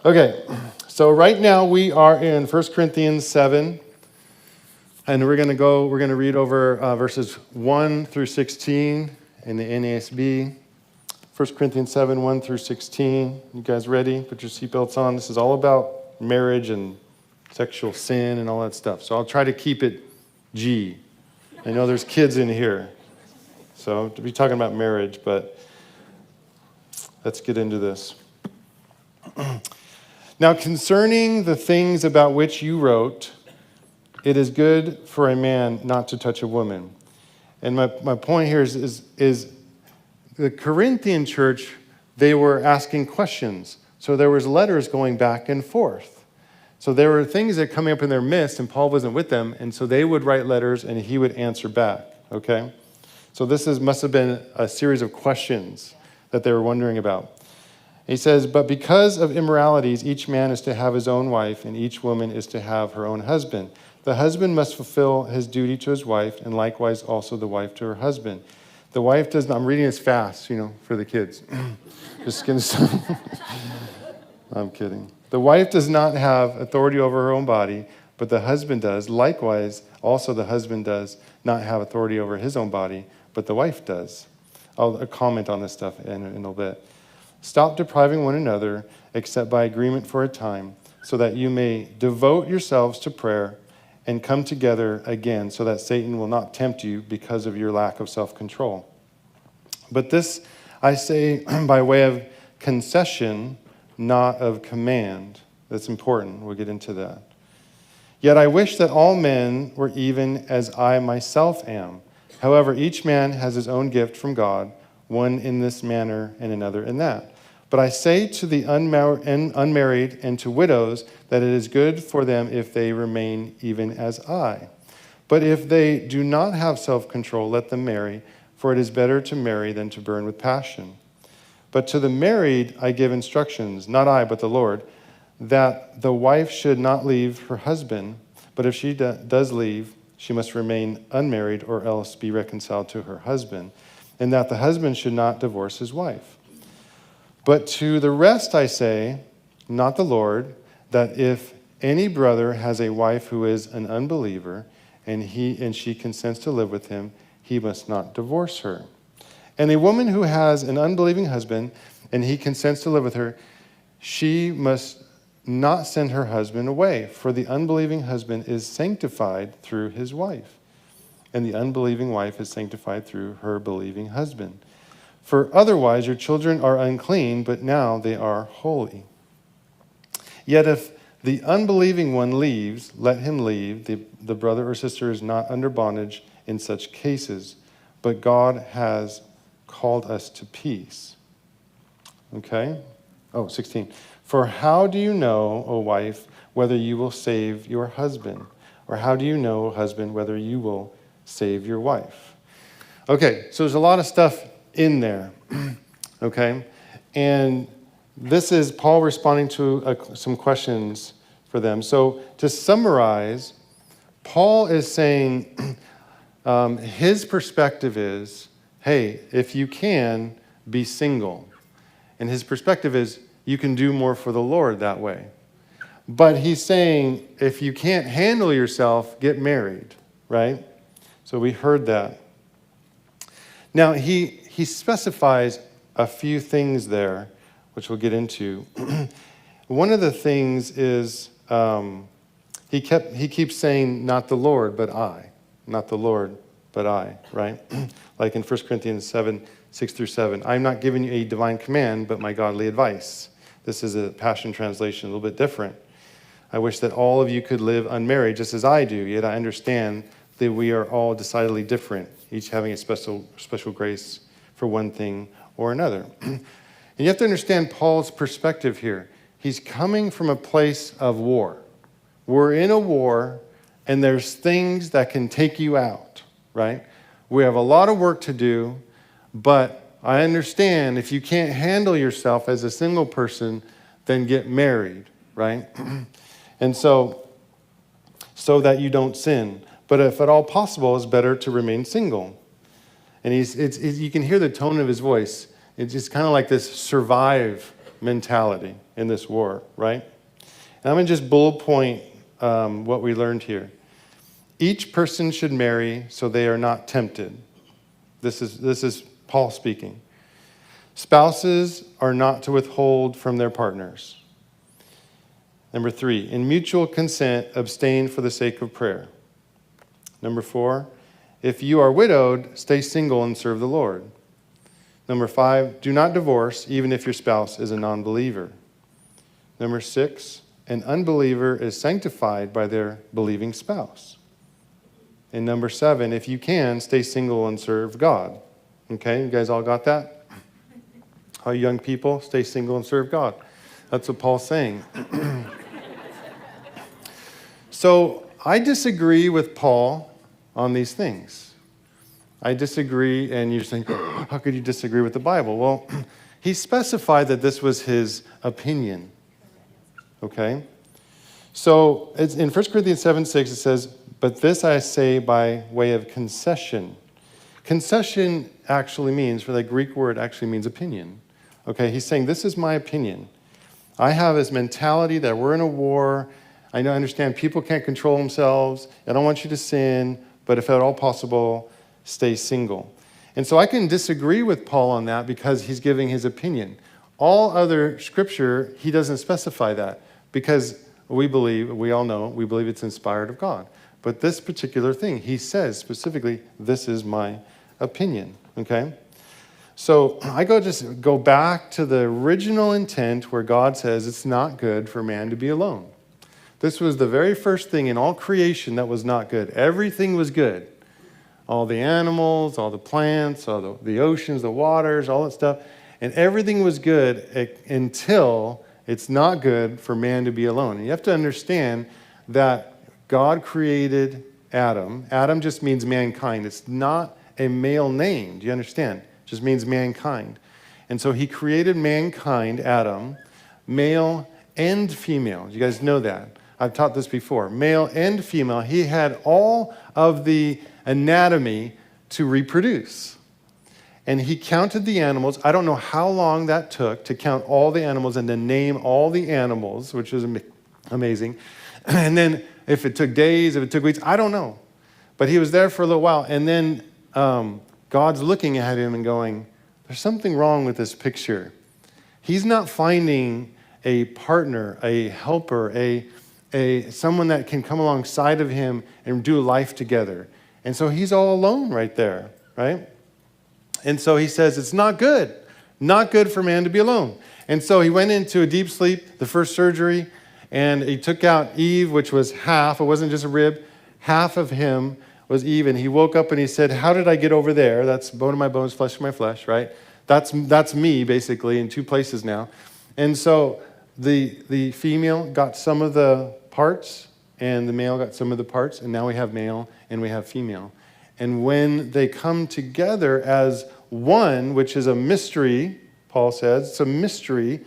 Okay, so right now we are in 1 Corinthians 7, and we're going to read over verses 1 through 16 in the NASB. 1 Corinthians 7, 1 through 16. You guys ready? Put your seatbelts on. This is all about marriage and sexual sin and all that stuff. So I'll try to keep it G. I know there's kids in here, so to be talking about marriage, but let's get into this. Now, concerning the things about which you wrote, it is good for a man not to touch a woman. And my point here is the Corinthian church, they were asking questions. So there was letters going back and forth. So there were things that coming up in their midst, and Paul wasn't with them, and so they would write letters and he would answer back, okay? So this must have been a series of questions that they were wondering about. He says, but because of immoralities, each man is to have his own wife, and each woman is to have her own husband. The husband must fulfill his duty to his wife, and likewise also the wife to her husband. The wife does not, I'm reading this fast, for the kids. Just gonna I'm kidding. The wife does not have authority over her own body, but the husband does. Likewise, also the husband does not have authority over his own body, but the wife does. I'll comment on this stuff in a little bit. Stop depriving one another, except by agreement for a time, so that you may devote yourselves to prayer and come together again, so that Satan will not tempt you because of your lack of self-control. But this I say by way of concession, not of command. That's important. We'll get into that. Yet I wish that all men were even as I myself am. However, each man has his own gift from God, one in this manner and another in that. But I say to the unmarried and to widows that it is good for them if they remain even as I. But if they do not have self-control, let them marry, for it is better to marry than to burn with passion. But to the married I give instructions, not I, but the Lord, that the wife should not leave her husband, but if she does leave, she must remain unmarried or else be reconciled to her husband, and that the husband should not divorce his wife. But to the rest I say, not the Lord, that if any brother has a wife who is an unbeliever, and she consents to live with him, he must not divorce her. And a woman who has an unbelieving husband, and he consents to live with her, she must not send her husband away, for the unbelieving husband is sanctified through his wife, and the unbelieving wife is sanctified through her believing husband. For otherwise your children are unclean, but now they are holy. Yet if the unbelieving one leaves, let him leave. The brother or sister is not under bondage in such cases, but God has called us to peace. Okay? 16. For how do you know, O wife, whether you will save your husband? Or how do you know, O husband, whether you will save your wife? Okay, so there's a lot of stuff in there. Okay? And this is Paul responding to some questions for them. So to summarize, Paul is saying his perspective is, hey, if you can, be single. And his perspective is, you can do more for the Lord that way. But he's saying, if you can't handle yourself, get married, right? So we heard that. Now, he specifies a few things there, which we'll get into. One of the things is he keeps saying, not the Lord, but I. Not the Lord, but I, right? Like in 1 Corinthians 7, 6 through 7. I'm not giving you a divine command, but my godly advice. This is a Passion Translation, a little bit different. I wish that all of you could live unmarried just as I do, yet I understand that we are all decidedly different, each having a special grace for one thing or another. And you have to understand Paul's perspective here. He's coming from a place of war. We're in a war, and there's things that can take you out, right? We have a lot of work to do, but I understand if you can't handle yourself as a single person, then get married, right? And so that you don't sin. But if at all possible, it's better to remain single. And you can hear the tone of his voice. It's just kind of like this survive mentality in this war, right? And I'm going to just bullet point what we learned here. Each person should marry so they are not tempted. This is Paul speaking. Spouses are not to withhold from their partners. Number 3, in mutual consent, abstain for the sake of prayer. Number 4, if you are widowed, stay single and serve the Lord. Number 5, do not divorce even if your spouse is a non-believer. Number 6, an unbeliever is sanctified by their believing spouse. And number 7, if you can, stay single and serve God. Okay, you guys all got that? All young people, stay single and serve God. That's what Paul's saying. So I disagree with Paul on these things. I disagree, and you're saying, how could you disagree with the Bible? Well, he specified that this was his opinion. Okay? So it's in 1 Corinthians 7:6, it says, but this I say by way of concession. Concession actually means, for the Greek word, actually means opinion. Okay, he's saying, this is my opinion. I have this mentality that we're in a war. I understand people can't control themselves. I don't want you to sin, but if at all possible, stay single. And so I can disagree with Paul on that because he's giving his opinion. All other scripture, he doesn't specify that because we all know, we believe it's inspired of God. But this particular thing, he says specifically, this is my opinion, okay? So I just go back to the original intent where God says it's not good for man to be alone. This was the very first thing in all creation that was not good. Everything was good. All the animals, all the plants, all the oceans, the waters, all that stuff. And everything was good until it's not good for man to be alone. And you have to understand that God created Adam. Adam just means mankind. It's not a male name. Do you understand? It just means mankind. And so he created mankind, Adam, male and female. You guys know that. I've taught this before. Male and female. He had all of the anatomy to reproduce. And he counted the animals. I don't know how long that took to count all the animals and to name all the animals, which is amazing. And then if it took days, if it took weeks, I don't know. But he was there for a little while. And then God's looking at him and going, there's something wrong with this picture. He's not finding a partner, a helper, someone that can come alongside of him and do life together. And so he's all alone right there, right? And so he says, it's not good for man to be alone. And so he went into a deep sleep, the first surgery, and he took out Eve, which was half. It wasn't just a rib. Half of him was Eve. And he woke up and he said, how did I get over there? That's bone of my bones, flesh of my flesh, right? That's me, basically, in two places now. And so the female got some of the parts, and the male got some of the parts, and now we have male and we have female. And when they come together as one, which is a mystery, Paul says, it's a mystery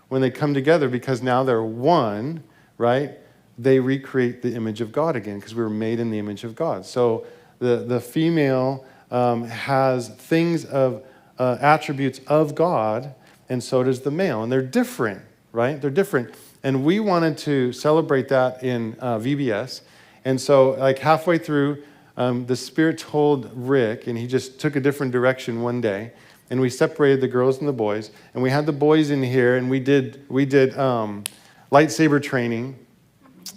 when they come together because now they're one, right? They recreate the image of God again because we were made in the image of God. So the female has things of attributes of God, and so does the male. And they're different, right? They're different. And we wanted to celebrate that in VBS. And so like halfway through, the Spirit told Rick, and he just took a different direction one day, and we separated the girls and the boys, and we had the boys in here, and we did lightsaber training,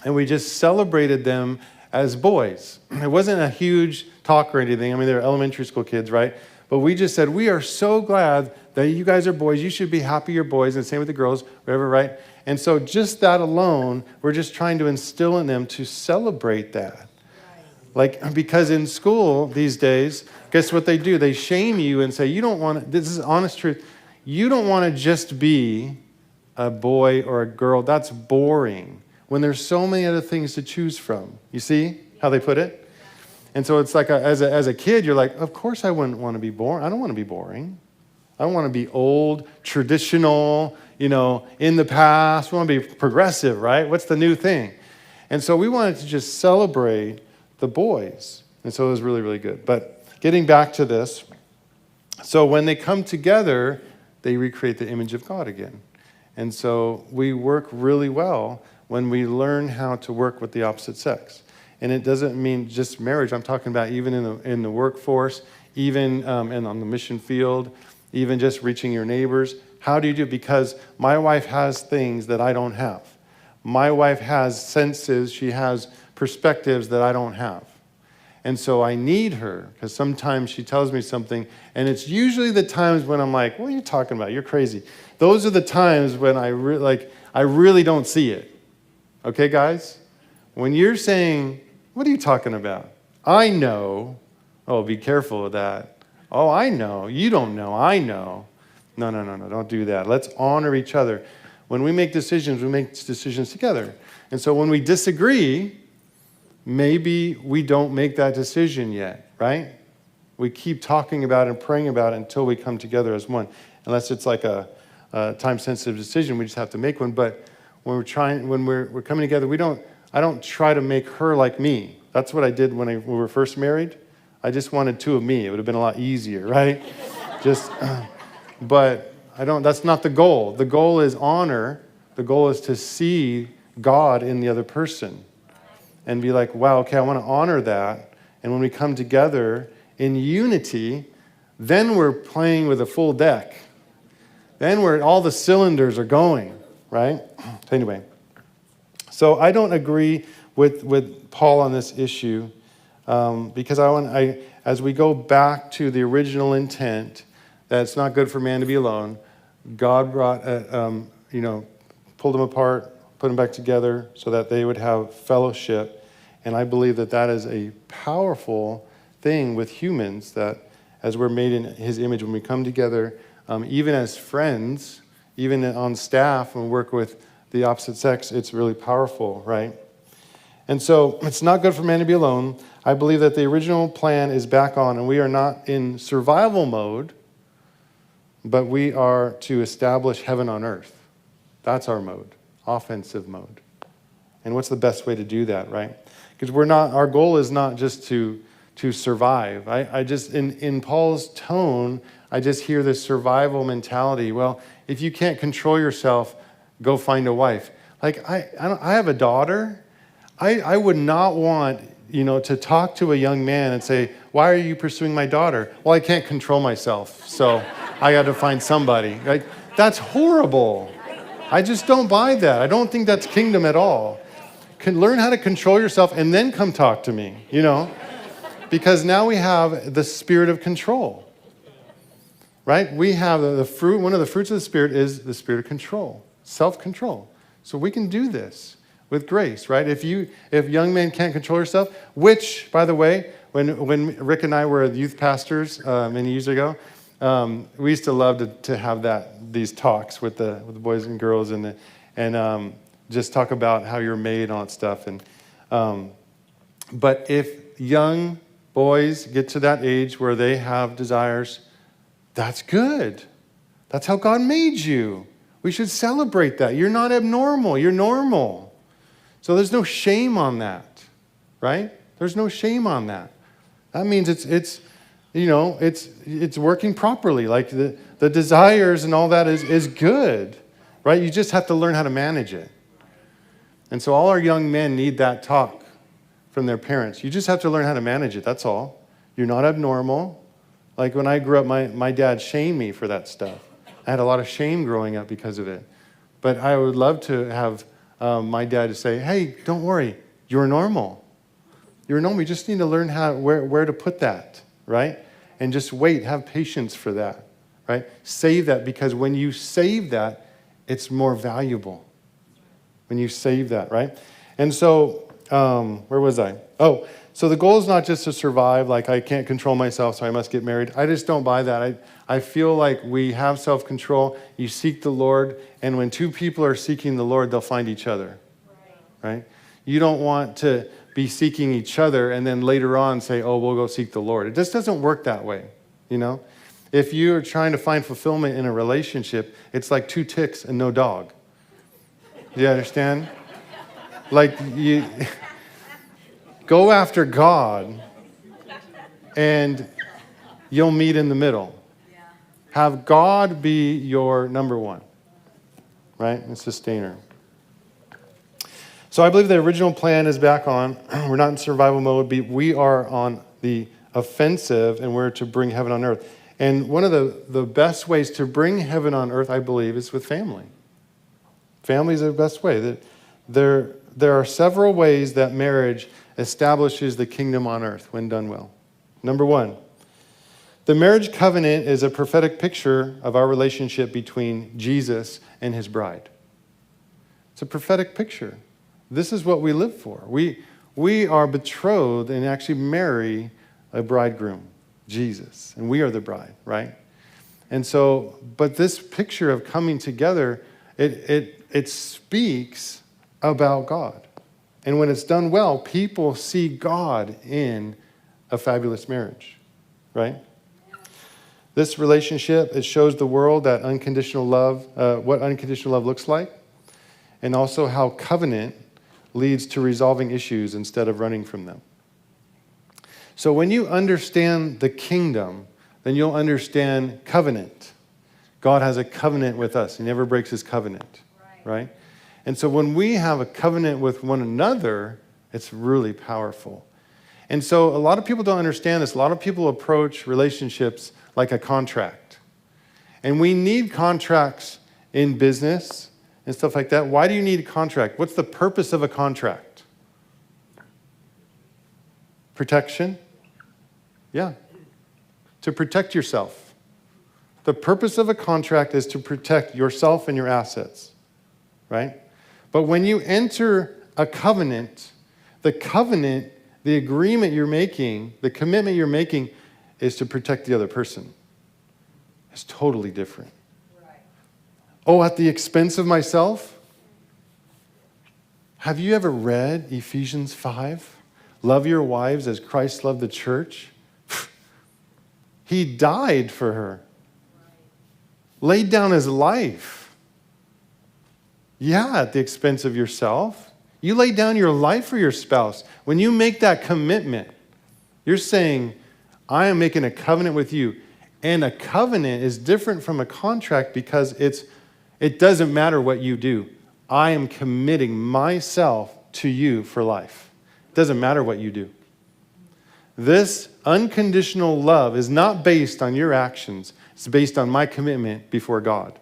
and we just celebrated them as boys. It wasn't a huge talk or anything. I mean, they're elementary school kids, right? But we just said, we are so glad that you guys are boys. You should be happy you're boys, and same with the girls, whatever, right? And so just that alone, we're just trying to instill in them to celebrate that. Like, because in school these days, guess what they do? They shame you and say, you don't want to, this is honest truth, you don't want to just be a boy or a girl. That's boring. When there's so many other things to choose from. You see how they put it? And so it's like, as a kid, you're like, of course I wouldn't want to be boring. I don't want to be boring. I don't want to be old, traditional, in the past. We want to be progressive, right? What's the new thing? And so we wanted to just celebrate the boys. And so it was really, really good. But getting back to this, so when they come together, they recreate the image of God again. And so we work really well when we learn how to work with the opposite sex. And it doesn't mean just marriage. I'm talking about even in the workforce, even and on the mission field, even just reaching your neighbors. How do you do it? Because my wife has things that I don't have. My wife has senses, she has perspectives that I don't have. And so I need her, because sometimes she tells me something, and it's usually the times when I'm like, what are you talking about? You're crazy. Those are the times when I really don't see it. Okay, guys? When you're saying, what are you talking about? I know. Oh, be careful with that. Oh, I know. You don't know. I know. No, don't do that. Let's honor each other. When we make decisions together. And so when we disagree, maybe we don't make that decision yet, right? We keep talking about it and praying about it until we come together as one. Unless it's like a time-sensitive decision, we just have to make one. But when we're coming together, I don't try to make her like me. That's what I did when we were first married. I just wanted two of me. It would have been a lot easier, right? But that's not the goal. The goal is honor. The goal is to see God in the other person and be like, wow, okay, I want to honor that. And when we come together in unity, then we're playing with a full deck. Then all the cylinders are going, right? Anyway, so I don't agree with Paul on this issue because as we go back to the original intent, that it's not good for man to be alone. God brought, pulled them apart, put them back together so that they would have fellowship. And I believe that is a powerful thing with humans, that as we're made in his image, when we come together, even as friends, even on staff, when we work with the opposite sex, it's really powerful, right? And so it's not good for man to be alone. I believe that the original plan is back on, and we are not in survival mode, but we are to establish heaven on earth. That's our mode, offensive mode. And what's the best way to do that, right? Because our goal is not just to survive. I just, in Paul's tone, I just hear this survival mentality. Well, if you can't control yourself, go find a wife. Like, I have a daughter. I would not want, to talk to a young man and say, why are you pursuing my daughter? Well, I can't control myself, so I got to find somebody. Like, that's horrible. I just don't buy that. I don't think that's kingdom at all. Learn how to control yourself and then come talk to me, because now we have the spirit of control, right? We have the fruit. One of the fruits of the Spirit is the spirit of control, self-control. So we can do this with grace, right? If young men can't control yourself, which, by the way, when Rick and I were youth pastors many years ago, we used to love to have these talks with the boys and girls and just talk about how you're made and all that stuff. And but if young boys get to that age where they have desires, that's good. That's how God made you. We should celebrate that. You're not abnormal. You're normal. So there's no shame on that, right? There's no shame on that. That means it's working properly. Like the desires and all that is good, right? You just have to learn how to manage it. And so all our young men need that talk from their parents. You just have to learn how to manage it, that's all. You're not abnormal. Like when I grew up, my dad shamed me for that stuff. I had a lot of shame growing up because of it. But I would love to have my dad to say, hey, don't worry, you're normal. You're normal. You just need to learn where to put that, right? And just wait, have patience for that, right? Save that, because when you save that, it's more valuable. When you save that, right? And so, where was I? Oh, so the goal is not just to survive, like I can't control myself, so I must get married. I just don't buy that. I feel like we have self-control. You seek the Lord, and when two people are seeking the Lord, they'll find each other, right? You don't want to be seeking each other and then later on say, oh, we'll go seek the Lord. It just doesn't work that way, If you're trying to find fulfillment in a relationship, it's like two ticks and no dog. Do you understand? Like, you go after God and you'll meet in the middle. Have God be your number one. right? And sustainer. So I believe the original plan is back on. We're not in survival mode. We are on the offensive, and we're to bring heaven on earth. And one of the best ways to bring heaven on earth, I believe, is with family. Family is the best way. There are several ways that marriage establishes the kingdom on earth when done well. Number one, the marriage covenant is a prophetic picture of our relationship between Jesus and his bride. It's a prophetic picture. This is what we live for. We are betrothed and actually marry a bridegroom, Jesus, and we are the bride, right? And so, but this picture of coming together, it speaks about God. And when it's done well, people see God in a fabulous marriage, right? This relationship, it shows the world that unconditional love, what unconditional love looks like, and also how covenant leads to resolving issues instead of running from them. So when you understand the kingdom, then you'll understand covenant. God has a covenant with us. He never breaks his covenant, right? And so when we have a covenant with one another, it's really powerful. And so a lot of people don't understand this. A lot of people approach relationships like a contract. And we need contracts in business and stuff like that. Why do you need a contract? What's the purpose of a contract? Protection? Yeah. To protect yourself. The purpose of a contract is to protect yourself and your assets, right? But when you enter a covenant, the agreement you're making, the commitment you're making is to protect the other person. It's totally different. Oh, at the expense of myself? Have you ever read Ephesians 5? Love your wives as Christ loved the church. He died for her. Laid down his life. Yeah, at the expense of yourself. You lay down your life for your spouse. When you make that commitment, you're saying, I am making a covenant with you. And a covenant is different from a contract because it doesn't matter what you do. I am committing myself to you for life. It doesn't matter what you do. This unconditional love is not based on your actions. It's based on my commitment before God.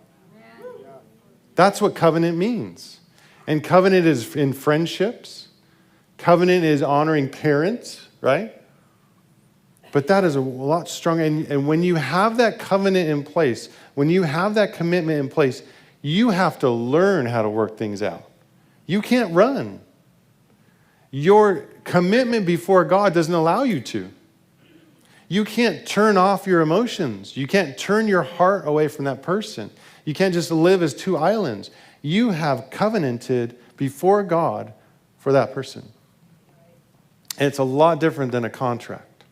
That's what covenant means. And covenant is in friendships. Covenant is honoring parents, right? But that is a lot stronger. And when you have that covenant in place, when you have that commitment in place, you have to learn how to work things out. You can't run. Your commitment before God doesn't allow you to. You can't turn off your emotions. You can't turn your heart away from that person. You can't just live as two islands. You have covenanted before God for that person. And it's a lot different than a contract.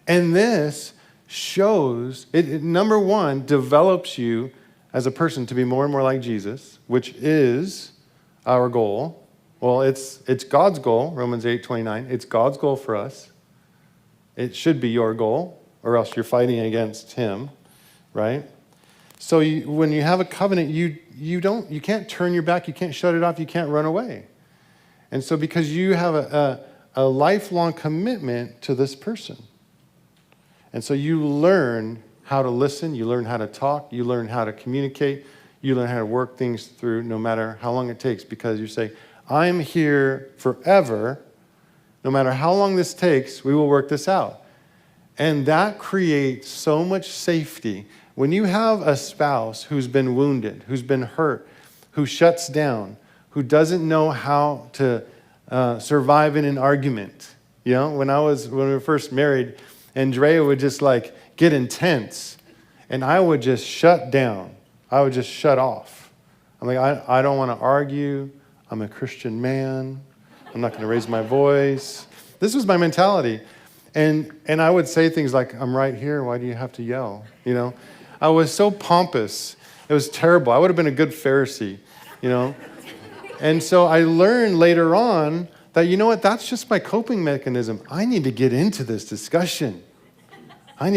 And this shows, number one, develops you as a person to be more and more like Jesus, which is our goal. Well, it's God's goal, Romans 8:29. It's God's goal for us. It should be your goal, or else you're fighting against him, right? So when you have a covenant, you can't turn your back, you can't shut it off, you can't run away. And so because you have a lifelong commitment to this person. And so you learn how to listen, you learn how to talk, you learn how to communicate, you learn how to work things through no matter how long it takes, because you say, I'm here forever. No matter how long this takes, we will work this out. And that creates so much safety. When you have a spouse who's been wounded, who's been hurt, who shuts down, who doesn't know how to survive in an argument. You know, when we were first married, Andrea would just get intense, and I would just shut down. I would just shut off. I'm like, I don't want to argue. I'm a Christian man. I'm not going to raise my voice. This was my mentality. And I would say things like, I'm right here. Why do you have to yell? You know, I was so pompous. It was terrible. I would have been a good Pharisee, you know. And so I learned later on that, you know what, that's just my coping mechanism. I need to get into this discussion. I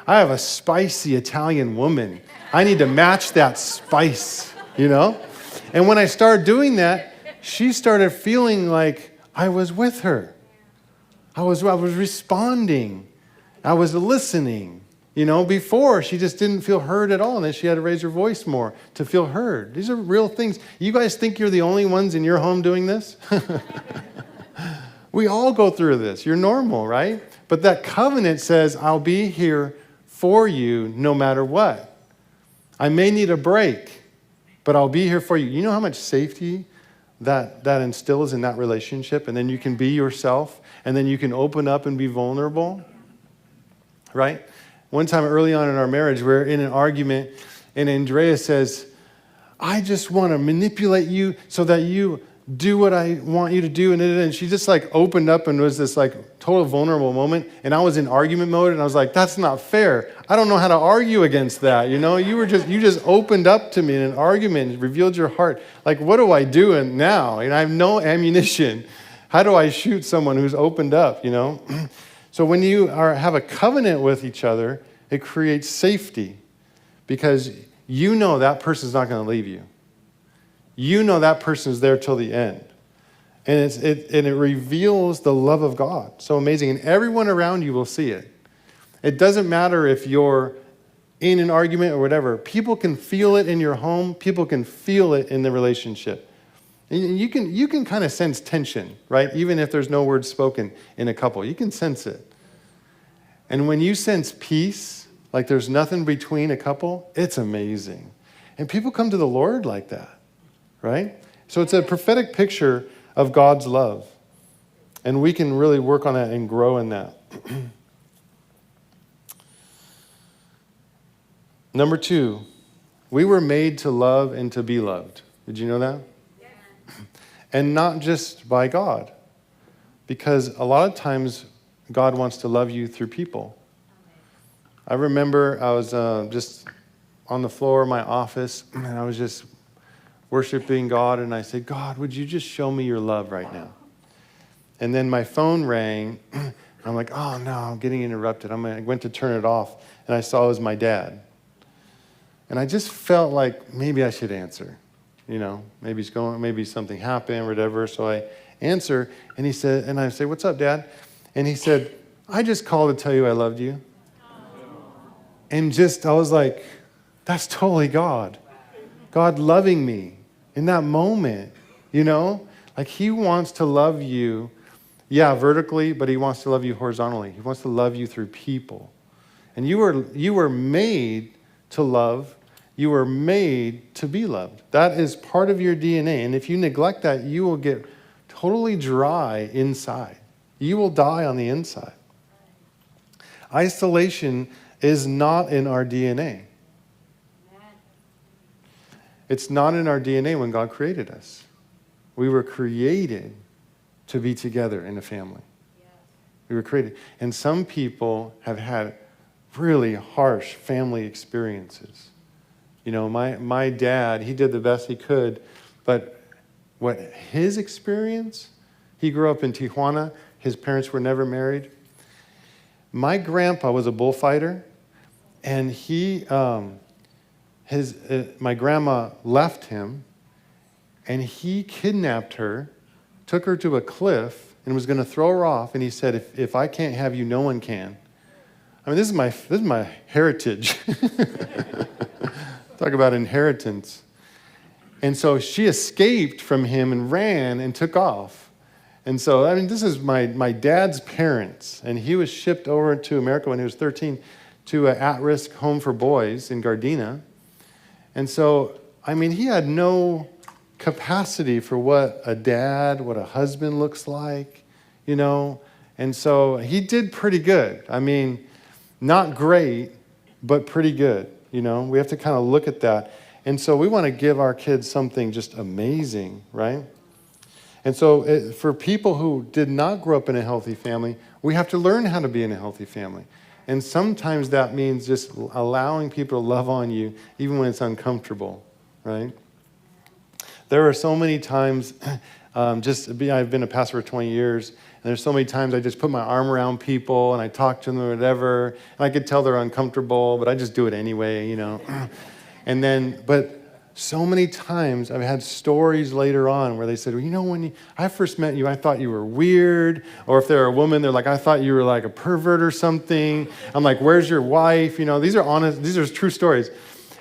have a spicy Italian woman. I need to match that spice. you know? And when I started doing that, she started feeling like I was with her. I was responding. I was listening. You know, before she just didn't feel heard at all, and then she had to raise her voice more to feel heard. These are real things. You guys think you're the only ones in your home doing this? We all go through this. You're normal, right? But that covenant says, I'll be here for you no matter what. I may need a break, but I'll be here for you. You know how much safety that instills in that relationship? And then you can be yourself, and then you can open up and be vulnerable, right? One time early on in our marriage, we're in an argument, and Andrea says, I just want to manipulate you so that you do what I want you to do. And she just like opened up and was this like total vulnerable moment. And I was in argument mode, and I was like, that's not fair. I don't know how to argue against that. You know, you just opened up to me in an argument, revealed your heart. Like, what do I do now? And I have no ammunition. How do I shoot someone who's opened up, you know? So when you have a covenant with each other, it creates safety because you know that person's not going to leave you. You know that person's there till the end. And it reveals the love of God. So amazing. And everyone around you will see it. It doesn't matter if you're in an argument or whatever. People can feel it in your home. People can feel it in the relationship. And you can kind of sense tension, right? Even if there's no words spoken in a couple. You can sense it. And when you sense peace, like there's nothing between a couple, it's amazing. And people come to the Lord like that, right? So it's a prophetic picture of God's love. And we can really work on that and grow in that. Number 2, we were made to love and to be loved. Did you know that? Yeah. And not just by God. Because a lot of times God wants to love you through people. I remember I was just on the floor of my office, and I was just worshiping God, and I said, God, would you just show me your love right now? And then my phone rang, and I'm like, oh no, I'm getting interrupted. I went to turn it off, and I saw it was my dad. And I just felt like maybe I should answer. You know, maybe something happened or whatever. So I answer, and I say, what's up, Dad? And he said, I just called to tell you I loved you. And I was like, that's totally God. God loving me in that moment, you know? Like he wants to love you, vertically, but he wants to love you horizontally. He wants to love you through people. And you were made to love. You were made to be loved. That is part of your DNA. And if you neglect that, you will get totally dry inside. You will die on the inside. Isolation is not in our DNA. It's not in our DNA when God created us. We were created to be together in a family. We were created. And some people have had really harsh family experiences. You know, my dad, he did the best he could, but what his experience, he grew up in Tijuana. His parents were never married. My grandpa was a bullfighter, and my grandma left him, and he kidnapped her, took her to a cliff, and was going to throw her off. And he said, "If I can't have you, no one can." I mean, this is my heritage. Talk about inheritance. And so she escaped from him and ran and took off. And so, I mean, this is my dad's parents. And he was shipped over to America when he was 13 to an at-risk home for boys in Gardena. And so, I mean, he had no capacity for what a husband looks like, you know. And so he did pretty good. I mean, not great, but pretty good, you know. We have to kind of look at that. And so we want to give our kids something just amazing, right? And so for people who did not grow up in a healthy family, we have to learn how to be in a healthy family. And sometimes that means just allowing people to love on you, even when it's uncomfortable, right? There are so many times, I've been a pastor for 20 years, and there's so many times I just put my arm around people and I talk to them or whatever, and I could tell they're uncomfortable, but I just do it anyway, you know. But So many times I've had stories later on where they said, well, you know, when I first met you, I thought you were weird. Or if they're a woman, they're like, I thought you were like a pervert or something. I'm like, where's your wife? You know, these are honest, these are true stories.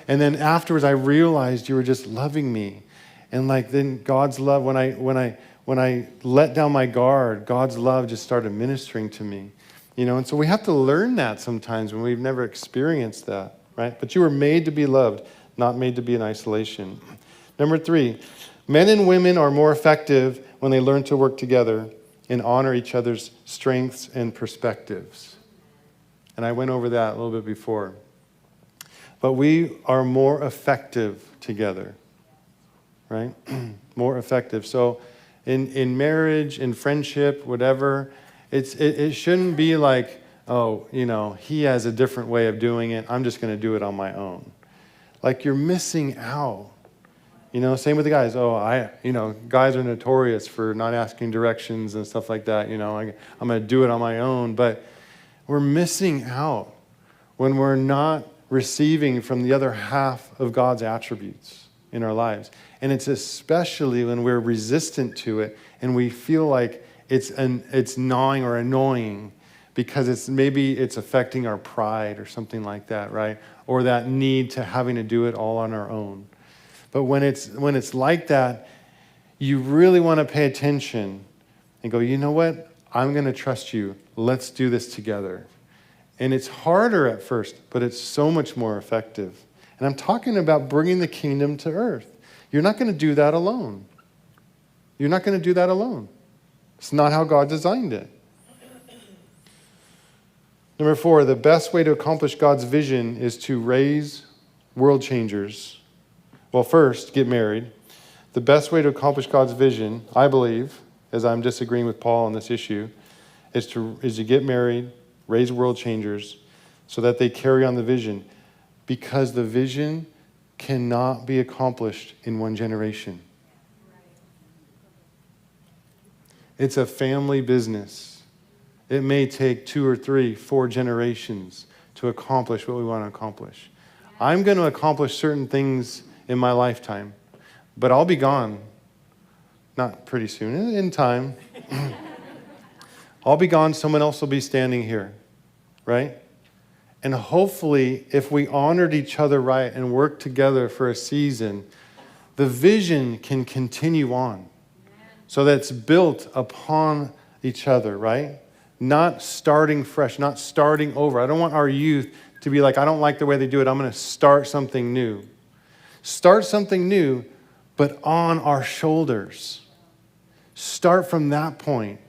And then afterwards, I realized you were just loving me. And like then God's love, when I let down my guard, God's love just started ministering to me. You know, and so we have to learn that sometimes when we've never experienced that, right? But you were made to be loved, not made to be in isolation. Number 3, men and women are more effective when they learn to work together and honor each other's strengths and perspectives. And I went over that a little bit before. But we are more effective together, right? More effective. So in marriage, in friendship, whatever, it shouldn't be like, oh, you know, he has a different way of doing it. I'm just going to do it on my own. Like you're missing out. You know, same with the guys. Guys are notorious for not asking directions and stuff like that. You know, I'm going to do it on my own. But we're missing out when we're not receiving from the other half of God's attributes in our lives. And it's especially when we're resistant to it and we feel like it's gnawing or annoying because it's affecting our pride or something like that, right? Or that need to having to do it all on our own. But when it's like that, you really want to pay attention and go, you know what? I'm going to trust you. Let's do this together. And it's harder at first, but it's so much more effective. And I'm talking about bringing the kingdom to earth. You're not going to do that alone. You're not going to do that alone. It's not how God designed it. Number 4, the best way to accomplish God's vision is to raise world changers. Well, first, get married. The best way to accomplish God's vision, I believe, as I'm disagreeing with Paul on this issue, is to get married, raise world changers, so that they carry on the vision. Because the vision cannot be accomplished in one generation. It's a family business. It may take 2 or 3, 4 generations to accomplish what we want to accomplish. I'm going to accomplish certain things in my lifetime, but I'll be gone. Not pretty soon, in time. I'll be gone, someone else will be standing here, right? And hopefully, if we honored each other right and worked together for a season, the vision can continue on. So that it's built upon each other, right? Not starting fresh, not starting over. I don't want our youth to be like, I don't like the way they do it. I'm going to start something new. Start something new, but on our shoulders. Start from that point.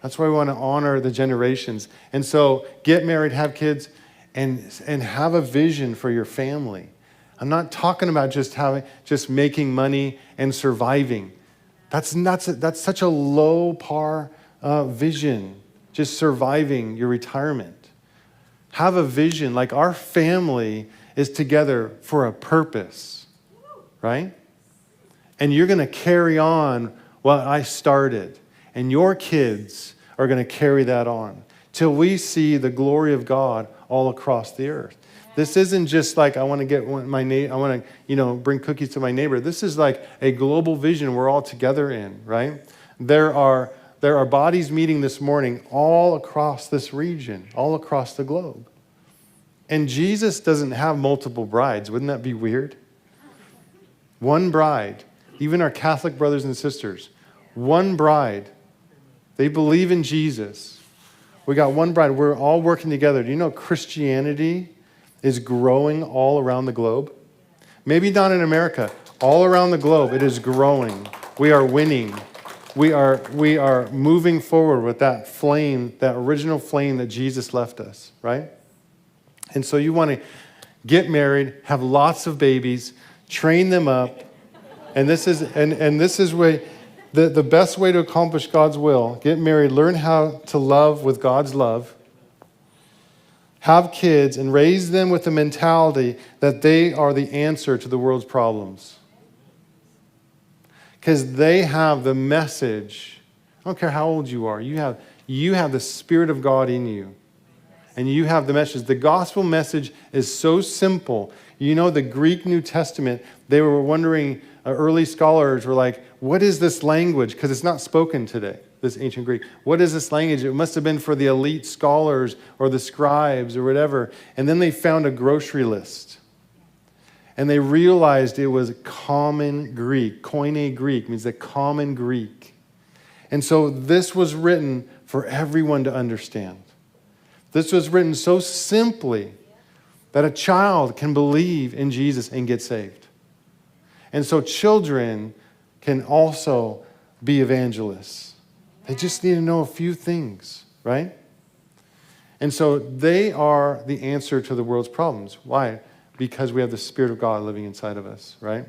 That's why we want to honor the generations. And so get married, have kids, and have a vision for your family. I'm not talking about just making money and surviving. That's such a low par vision. Just surviving your retirement. Have a vision. Like our family is together for a purpose, right? And you're going to carry on what I started. And your kids are going to carry that on till we see the glory of God all across the earth. This isn't just like I want to bring cookies to my neighbor. This is like a global vision we're all together in, right? There are bodies meeting this morning all across this region, all across the globe. And Jesus doesn't have multiple brides. Wouldn't that be weird? One bride. Even our Catholic brothers and sisters. One bride. They believe in Jesus. We got one bride. We're all working together. Do you know Christianity is growing all around the globe? Maybe not in America. All around the globe, it is growing. We are winning. We are moving forward with that flame, that original flame that Jesus left us, right? And so you want to get married, have lots of babies, train them up, and this is where the best way to accomplish God's will. Get married, learn how to love with God's love, have kids, and raise them with the mentality that they are the answer to the world's problems. Because they have the message. I don't care how old you are. You have the Spirit of God in you. and you have the message. The gospel message is so simple. You know, the Greek New Testament, they were wondering, early scholars were like, what is this language? Because it's not spoken today, this ancient Greek. What is this language? It must have been for the elite scholars or the scribes or whatever. And then they found a grocery list. And they realized it was common Greek. Koine Greek means the common Greek. And so this was written for everyone to understand. This was written so simply that a child can believe in Jesus and get saved. And so children can also be evangelists. They just need to know a few things, right? And so they are the answer to the world's problems. Why? Because we have the Spirit of God living inside of us, right?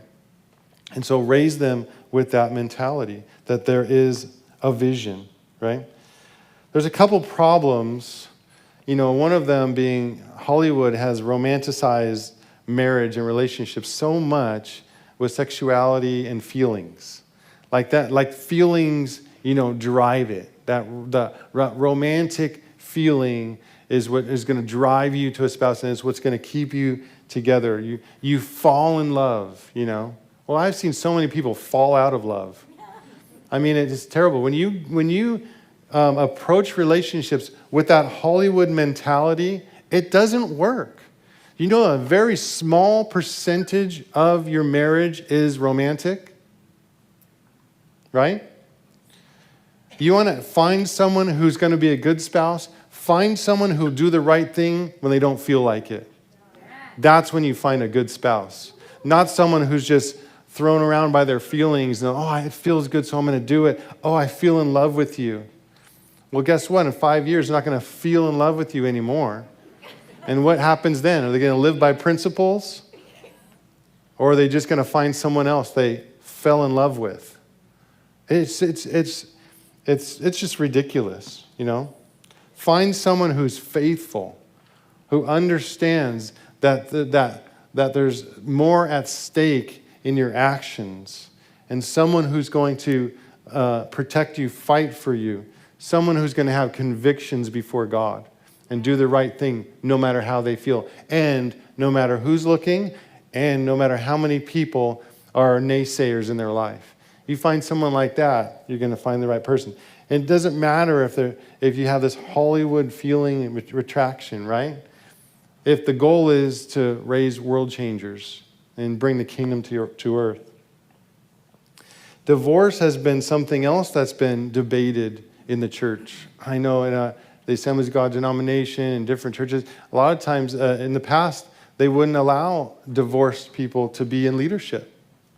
And so raise them with that mentality that there is a vision, right? There's a couple problems, one of them being Hollywood has romanticized marriage and relationships so much with sexuality and feelings. Like that, like feelings, drive it. The romantic feeling is what is going to drive you to a spouse, and it's what's going to keep you together. You fall in love, Well, I've seen so many people fall out of love. I mean, it's terrible. When you approach relationships with that Hollywood mentality, it doesn't work. A very small percentage of your marriage is romantic, right? You want to find someone who's going to be a good spouse? Find someone who'll do the right thing when they don't feel like it. That's when you find a good spouse. Not someone who's just thrown around by their feelings. And, it feels good, so I'm going to do it. Oh, I feel in love with you. Well, guess what? In 5 years, they're not going to feel in love with you anymore. And what happens then? Are they going to live by principles? Or are they just going to find someone else they fell in love with? It's just ridiculous, Find someone who's faithful, who understands that there's more at stake in your actions, and someone who's going to protect you, fight for you, someone who's going to have convictions before God and do the right thing no matter how they feel, and no matter who's looking, and no matter how many people are naysayers in their life. You find someone like that, you're going to find the right person. And it doesn't matter if you have this Hollywood feeling and retraction, right? If the goal is to raise world changers and bring the kingdom to earth. Divorce has been something else that's been debated in the church. I know in the Assemblies of God denomination and different churches, a lot of times in the past, they wouldn't allow divorced people to be in leadership.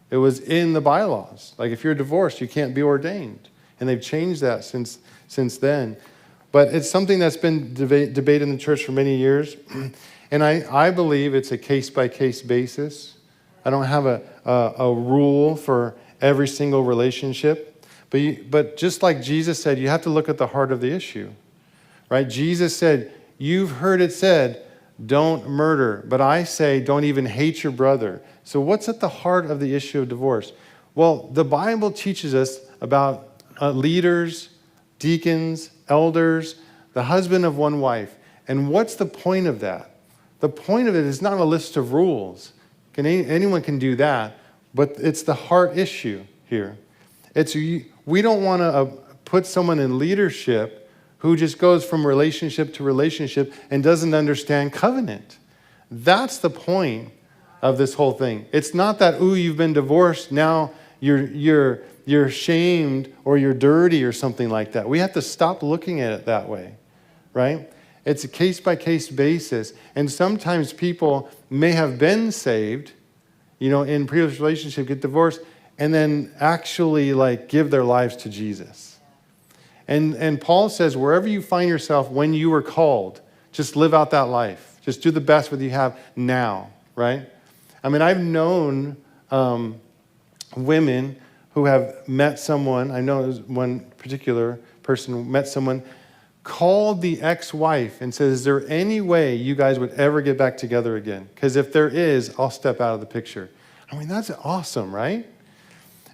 It was in the bylaws. Like if you're divorced, you can't be ordained. And they've changed that since then. But it's something that's been debated in the church for many years. And I believe it's a case-by-case basis. I don't have a rule for every single relationship. But just like Jesus said, you have to look at the heart of the issue. Right? Jesus said, you've heard it said, don't murder. But I say, don't even hate your brother. So what's at the heart of the issue of divorce? Well, the Bible teaches us about leaders, deacons, elders, the husband of one wife. And what's the point of that? The point of it is not a list of rules. Anyone can do that, but it's the heart issue here. We don't want to put someone in leadership who just goes from relationship to relationship and doesn't understand covenant. That's the point of this whole thing. It's not that, you've been divorced, now you're shamed or you're dirty or something like that. We have to stop looking at it that way, right? It's a case-by-case basis. And sometimes people may have been saved, in previous relationship, get divorced, and then actually give their lives to Jesus. And Paul says, wherever you find yourself when you were called, just live out that life. Just do the best with what you have now, right? I mean, I've known women who have met someone. I know one particular person who met someone, called the ex-wife and says, is there any way you guys would ever get back together again? Because if there is, I'll step out of the picture. I mean, that's awesome, right?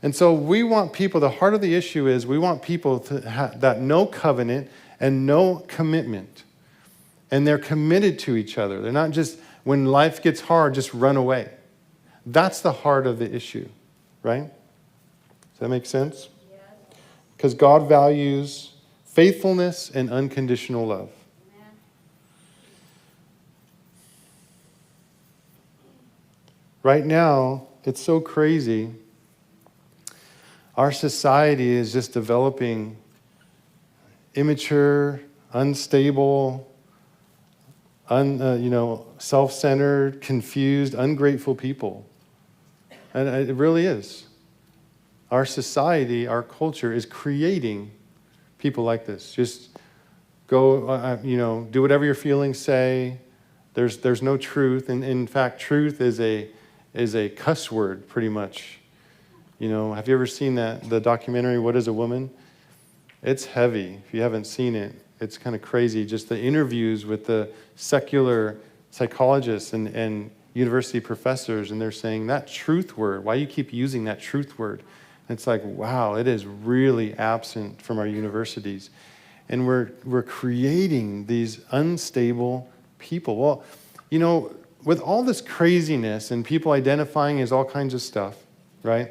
And so we want people, the heart of the issue is we want people to that know covenant and no commitment. And they're committed to each other. They're not just, when life gets hard, just run away. That's the heart of the issue, right? Does that make sense? Yes. Because God values faithfulness and unconditional love. Amen. Right now, it's so crazy. Our society is just developing immature, unstable, self-centered, confused, ungrateful people. And it really is. Our society, our culture is creating people like this. Just go, do whatever your feelings say. There's no truth. And in fact, truth is a cuss word, pretty much. Have you ever seen the documentary, What is a Woman? It's heavy. If you haven't seen it, it's kind of crazy. Just the interviews with the secular psychologists and university professors, and they're saying that truth word, why you keep using that truth word? And it's like, wow, it is really absent from our universities. And we're creating these unstable people. Well, with all this craziness and people identifying as all kinds of stuff, right?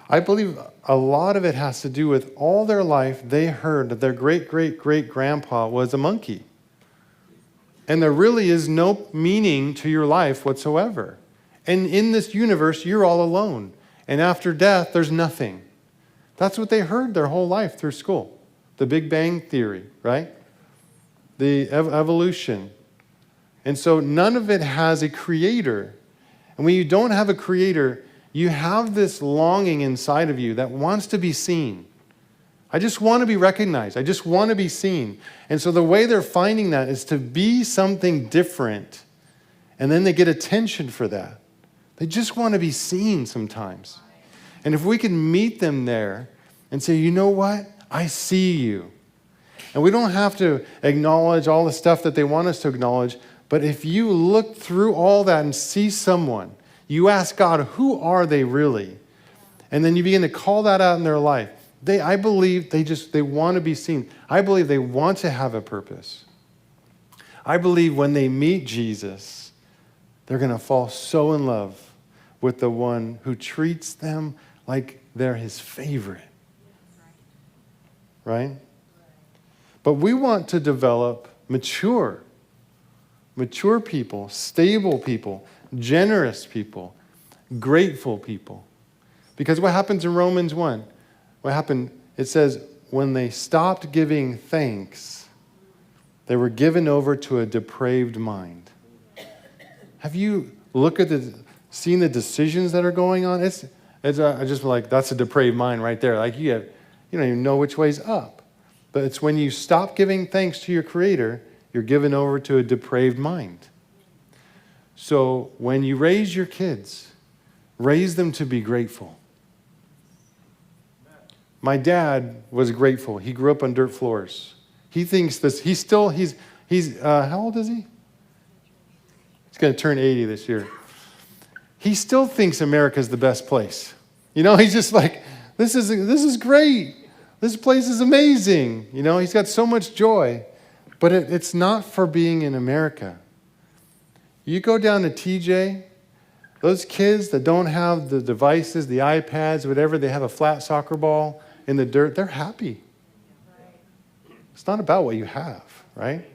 I believe a lot of it has to do with all their life they heard that their great-great-great-grandpa was a monkey. And there really is no meaning to your life whatsoever. And in this universe, you're all alone. And after death, there's nothing. That's what they heard their whole life through school. The Big Bang Theory, right? The evolution. And so none of it has a creator. And when you don't have a creator, you have this longing inside of you that wants to be seen. I just want to be recognized. I just want to be seen. And so the way they're finding that is to be something different. And then they get attention for that. They just want to be seen sometimes. And if we can meet them there and say, you know what? I see you. And we don't have to acknowledge all the stuff that they want us to acknowledge. But if you look through all that and see someone, you ask God, who are they really? And then you begin to call that out in their life. I believe they want to be seen. I believe they want to have a purpose. I believe when they meet Jesus, they're going to fall so in love with the one who treats them like they're his favorite. Right? But we want to develop mature people, stable people, generous people, grateful people. Because what happens in Romans 1? What happened? It says, when they stopped giving thanks, they were given over to a depraved mind. Have you seen the decisions that are going on? It's just like, that's a depraved mind right there. Like you don't even know which way's up. But it's when you stop giving thanks to your Creator, you're given over to a depraved mind. So when you raise your kids, raise them to be grateful. My dad was grateful. He grew up on dirt floors. He thinks this, he's how old is he? He's going to turn 80 this year. He still thinks America's the best place. He's just like, this is great. This place is amazing. He's got so much joy. But it's not for being in America. You go down to TJ, those kids that don't have the devices, the iPads, whatever, they have a flat soccer ball in the dirt, they're happy. It's not about what you have, right?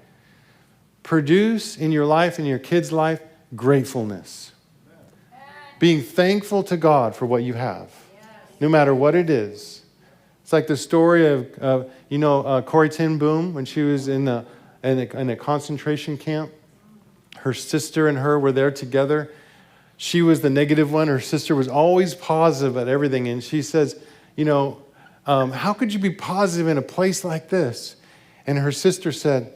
Produce in your life, in your kids' life, gratefulness. Being thankful to God for what you have, no matter what it is. It's like the story of Corrie ten Boom when she was in a concentration camp. Her sister and her were there together. She was the negative one. Her sister was always positive at everything. And she says, how could you be positive in a place like this? And her sister said,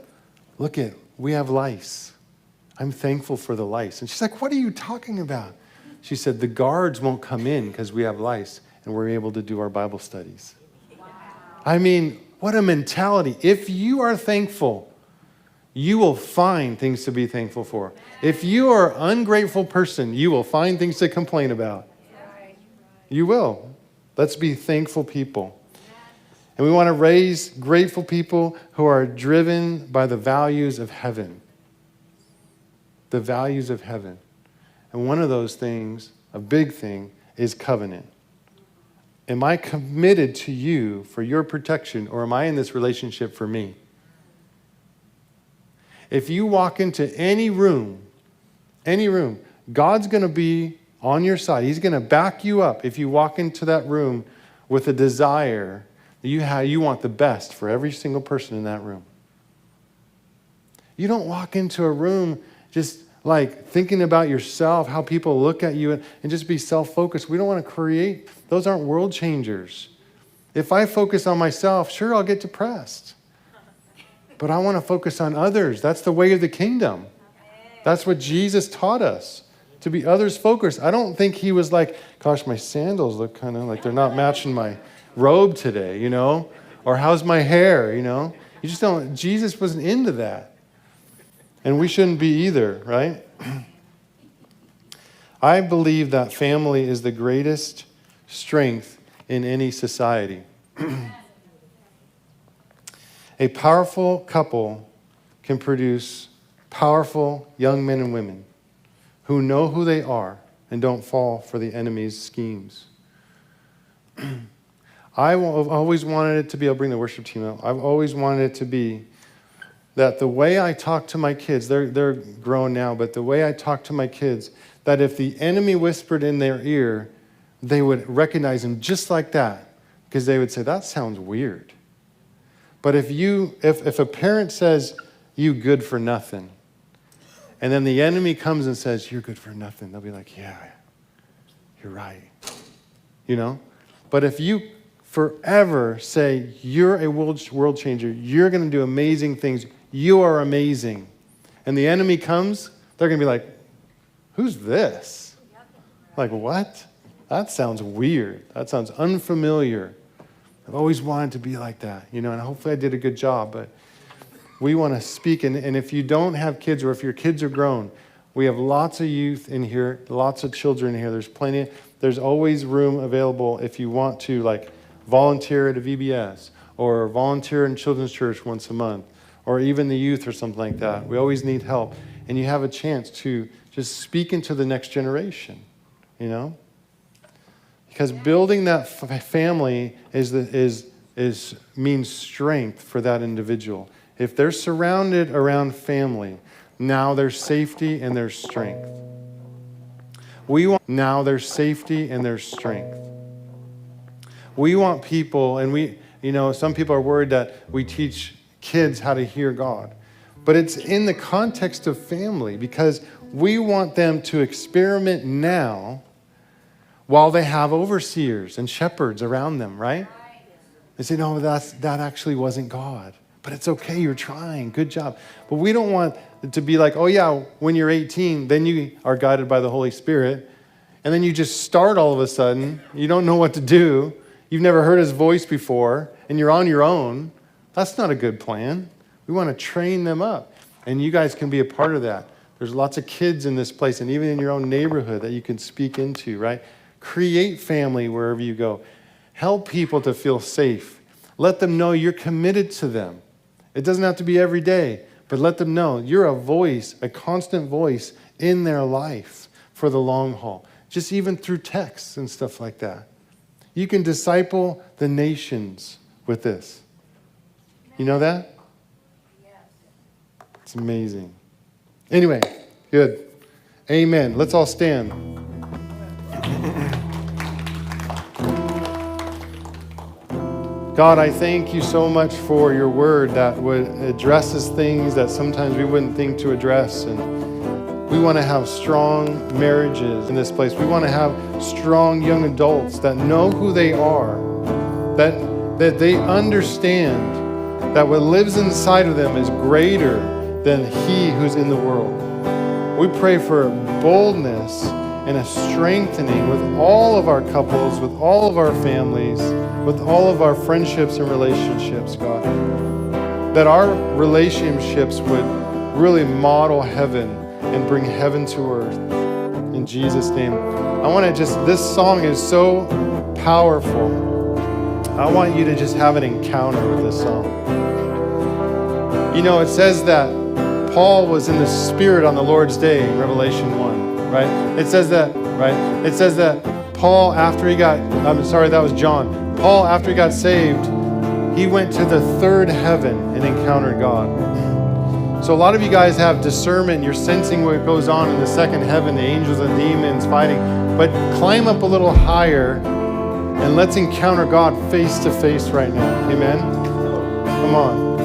we have lice. I'm thankful for the lice. And she's like, what are you talking about? She said, the guards won't come in because we have lice and we're able to do our Bible studies. I mean, what a mentality. If you are thankful, you will find things to be thankful for. If you are an ungrateful person, you will find things to complain about. You will. Let's be thankful people. And we want to raise grateful people who are driven by the values of heaven. The values of heaven. And one of those things, a big thing, is covenant. Am I committed to you for your protection, or am I in this relationship for me? If you walk into any room, God's going to be on your side. He's going to back you up if you walk into that room with a desire that you want the best for every single person in that room. You don't walk into a room just like thinking about yourself, how people look at you, and just be self-focused. We don't want to create. Those aren't world changers. If I focus on myself, sure, I'll get depressed. But I want to focus on others. That's the way of the kingdom. That's what Jesus taught us, to be others focused. I don't think he was like, gosh, my sandals look kind of like they're not matching my robe today, or how's my hair, You just don't, Jesus wasn't into that. And we shouldn't be either, right? I believe that family is the greatest strength in any society. A powerful couple can produce powerful young men and women who know who they are and don't fall for the enemy's schemes. I've always wanted it to be, I'll bring the worship team out. I've always wanted it to be that the way I talk to my kids, they're grown now, but the way I talk to my kids, that if the enemy whispered in their ear, they would recognize him just like that, because they would say, that sounds weird. But if a parent says, you good for nothing, and then the enemy comes and says, you're good for nothing, they'll be like, yeah, you're right. But if you forever say, you're a world changer, you're going to do amazing things, you are amazing, and the enemy comes, they're going to be like, who's this? Like, what? That sounds weird. That sounds unfamiliar. I've always wanted to be like that, and hopefully I did a good job, but we want to speak, and if you don't have kids, or if your kids are grown, we have lots of youth in here, lots of children in here. There's always room available if you want to, like, volunteer at a VBS, or volunteer in children's church once a month, or even the youth or something like that. We always need help, and you have a chance to just speak into the next generation, Because building that family means strength for that individual. If they're surrounded around family, now there's safety and there's strength. Now there's safety and there's strength. We want people, and some people are worried that we teach kids how to hear God. But it's in the context of family, because we want them to experiment now while they have overseers and shepherds around them, right? They say, no, that actually wasn't God. But it's okay, you're trying, good job. But we don't want it to be like, oh yeah, when you're 18, then you are guided by the Holy Spirit, and then you just start all of a sudden, you don't know what to do, you've never heard his voice before, and you're on your own. That's not a good plan. We want to train them up, and you guys can be a part of that. There's lots of kids in this place, and even in your own neighborhood that you can speak into, right? Create family wherever you go. Help people to feel safe. Let them know you're committed to them. It doesn't have to be every day, but let them know you're a voice, a constant voice in their life for the long haul, just even through texts and stuff like that. You can disciple the nations with this. You know that? It's amazing. Anyway, good. Amen. Let's all stand. God, I thank you so much for your word that addresses things that sometimes we wouldn't think to address. And we want to have strong marriages in this place. We want to have strong young adults that know who they are, that they understand that what lives inside of them is greater than he who's in the world. We pray for boldness and a strengthening with all of our couples, with all of our families, with all of our friendships and relationships, God. That our relationships would really model heaven and bring heaven to earth. In Jesus' name. This song is so powerful. I want you to just have an encounter with this song. You know, it says that Paul was in the Spirit on the Lord's day in Revelation 1, right? It says that, right? It says that Paul, after he got, I'm sorry, that was John. Paul, after he got saved, he went to the third heaven and encountered God. So a lot of you guys have discernment. You're sensing what goes on in the second heaven, the angels and demons fighting. But climb up a little higher and let's encounter God face to face right now. Amen? Come on.